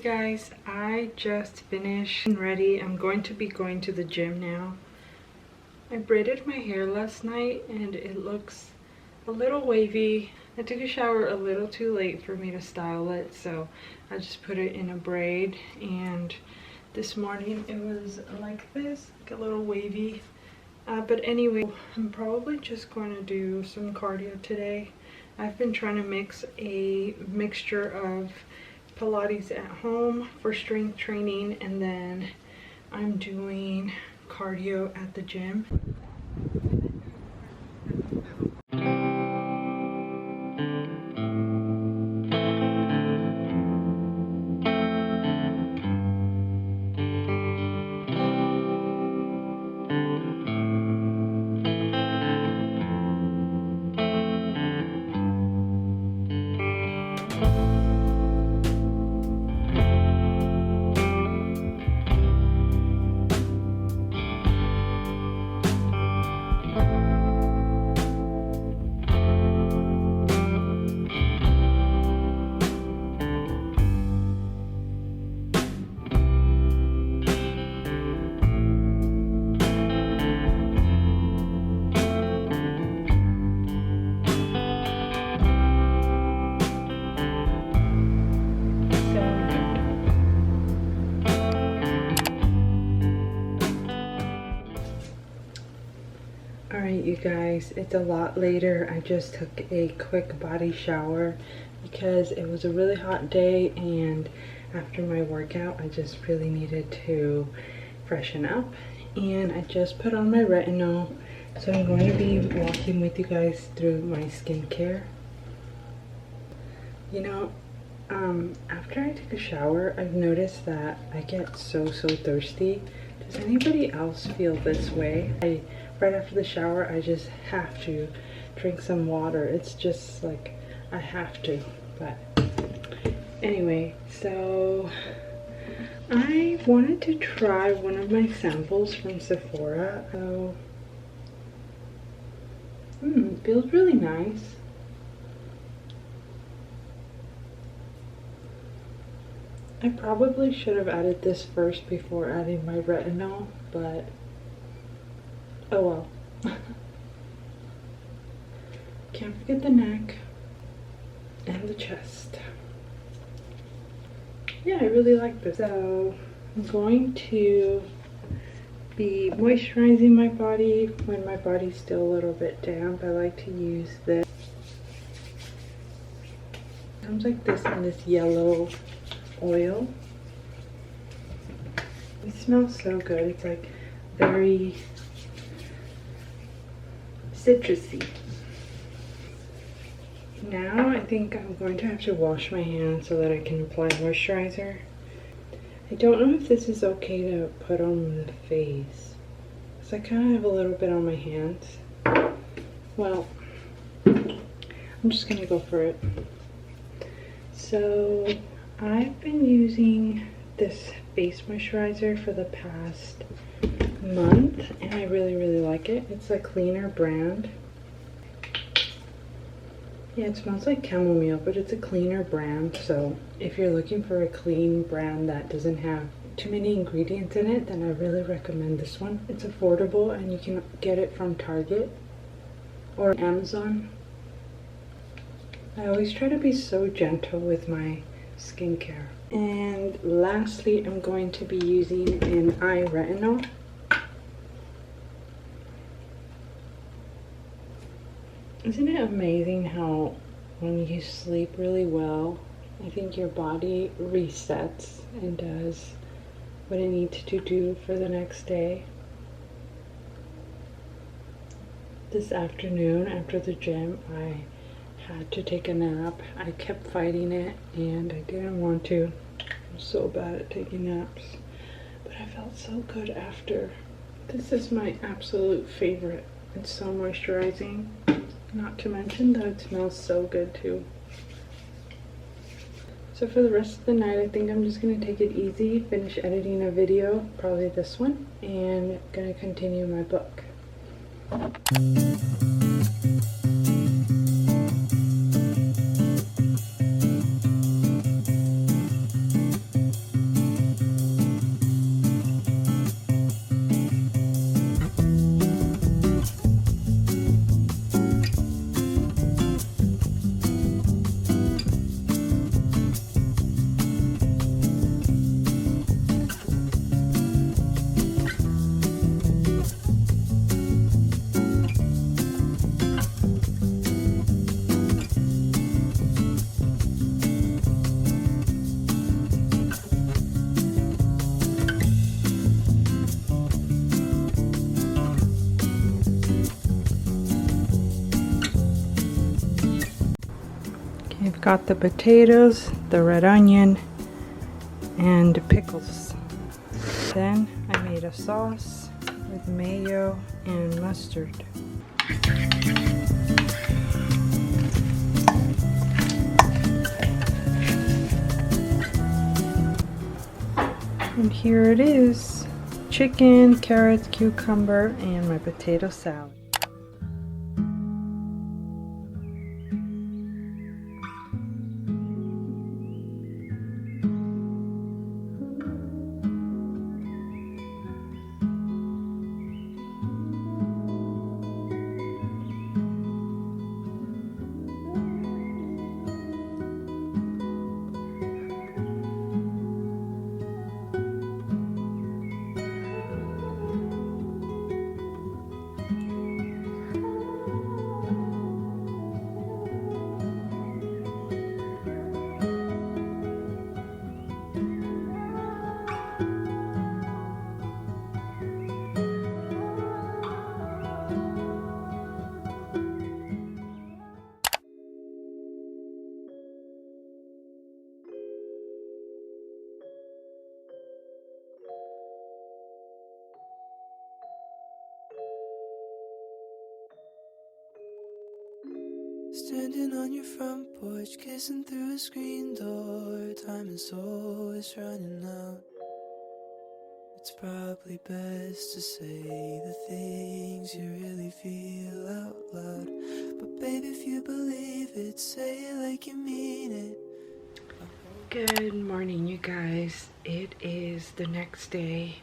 guys, I just finished and ready. I'm going to be going to the gym now. I braided my hair last night and it looks a little wavy. I took a shower a little too late for me to style it, so I just put it in a braid, and this morning it was like this, like a little wavy. But anyway, I'm probably just going to do some cardio today. I've been trying to mix a mixture of Pilates at home for strength training, and then I'm doing cardio at the gym. Alright you guys, it's a lot later. I just took a quick body shower because it was a really hot day, and after my workout I just really needed to freshen up, and I just put on my retinol. So I'm going to be walking with you guys through my skincare. You know, after I take a shower, I've noticed that I get so thirsty. Does anybody else feel this way? Right after the shower, I just have to drink some water. It's just like, I have to. But anyway, so I wanted to try one of my samples from Sephora. So, it feels really nice. I probably should have added this first before adding my retinol, but oh well. Can't forget the neck and the chest. Yeah, I really like this. So I'm going to be moisturizing my body when my body's still a little bit damp. I like to use this. It comes like this in this yellow oil. It smells so good. It's like very citrusy. Now I think I'm going to have to wash my hands so that I can apply moisturizer. I don't know if this is okay to put on the face, because I kind of have a little bit on my hands. Well, I'm just gonna go for it. So I've been using this face moisturizer for the past month, and I really like it. It's a cleaner brand. Yeah, it smells like chamomile, but it's a cleaner brand. So if you're looking for a clean brand that doesn't have too many ingredients in it, then I really recommend this one. It's affordable and you can get it from Target or Amazon. I always try to be so gentle with my skincare. And lastly, I'm going to be using an eye retinol. Isn't it amazing how when you sleep really well, I think your body resets and does what it needs to do for the next day? This afternoon after the gym, I had to take a nap. I kept fighting it and I didn't want to. I'm so bad at taking naps, but I felt so good after. This is my absolute favorite. It's so moisturizing. Not to mention that it smells so good too. So for the rest of the night, I think I'm just going to take it easy, finish editing a video, probably this one, and going to continue my book. Got the potatoes, the red onion, and pickles. Then I made a sauce with mayo and mustard. And here it is. Chicken, carrots, cucumber, and my potato salad. Standing on your front porch, kissing through a screen door. Time is always running out. It's probably best to say the things you really feel out loud. But baby, if you believe it, say it like you mean it. Good morning, you guys. It is the next day.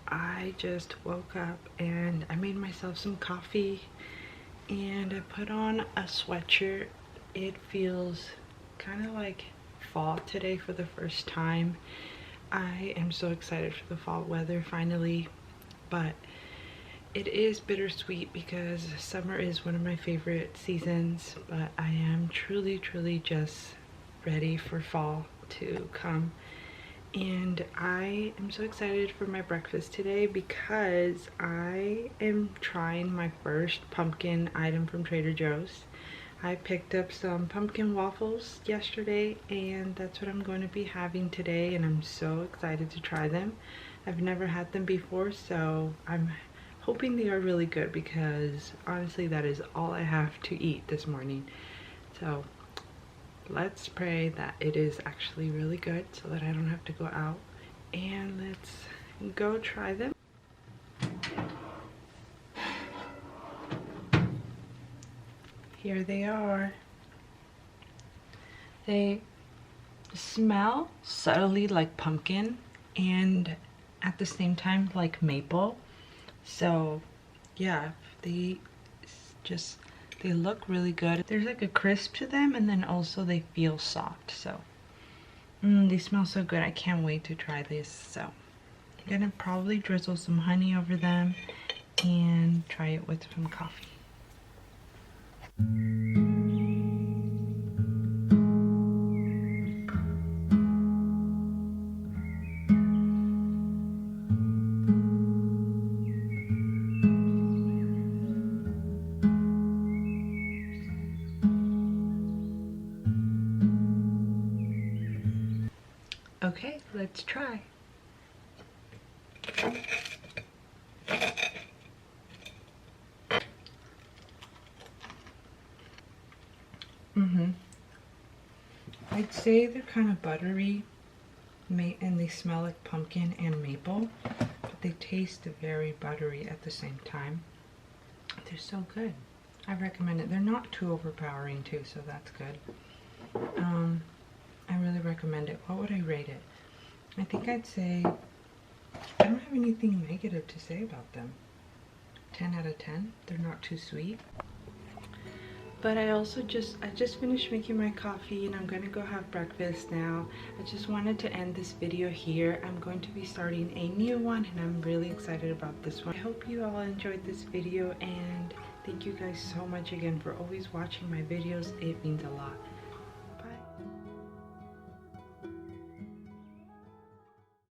I just woke up and I made myself some coffee and I put on a sweatshirt. It feels kind of like fall today for the first time. I am so excited for the fall weather finally, but it is bittersweet because summer is one of my favorite seasons, but I am truly just ready for fall to come. And I am so excited for my breakfast today because I am trying my first pumpkin item from Trader Joe's. I picked up some pumpkin waffles yesterday and that's what I'm going to be having today, and I'm so excited to try them. I've never had them before, so I'm hoping they are really good because honestly that is all I have to eat this morning. So let's pray that it is actually really good so that I don't have to go out, and let's go try them. Here they are. They smell subtly like pumpkin and at the same time like maple. So yeah, they look really good. There's like a crisp to them, and then also they feel soft. So they smell so good. I can't wait to try this. So I'm gonna probably drizzle some honey over them and try it with some coffee. Okay, let's try. I'd say they're kind of buttery, and they smell like pumpkin and maple, but they taste very buttery at the same time. They're so good. I recommend it. They're not too overpowering too, so that's good. I really recommend it. What would I rate it? I think I'd say, I don't have anything negative to say about them. 10 out of 10. They're not too sweet. But I just finished making my coffee and I'm gonna go have breakfast now. I just wanted to end this video here. I'm going to be starting a new one and I'm really excited about this one. I hope you all enjoyed this video, and thank you guys so much again for always watching my videos. It means a lot.